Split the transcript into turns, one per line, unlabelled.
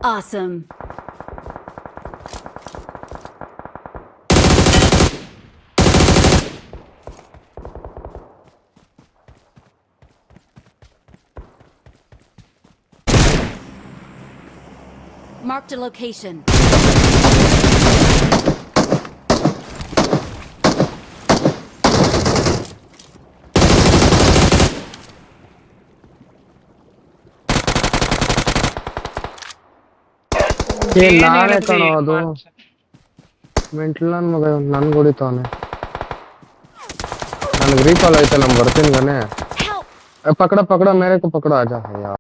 Awesome. Marked a location.
ನಾನೇ ಕಣೋ ಅದು ಮೆಂಟಲ್ ನನ್ ಮಗ ನನ್ಗೆ ಹೊಡಿತಾವನೆ. ನನಗೆ ರೀಕಾಲ್ ಆಯ್ತಾ, ನಮ್ ಬರ್ತೀನಿ ಗನೆ.
Help!
पकड़ा पकड़ा मेरे को पकड़ा आजा यार।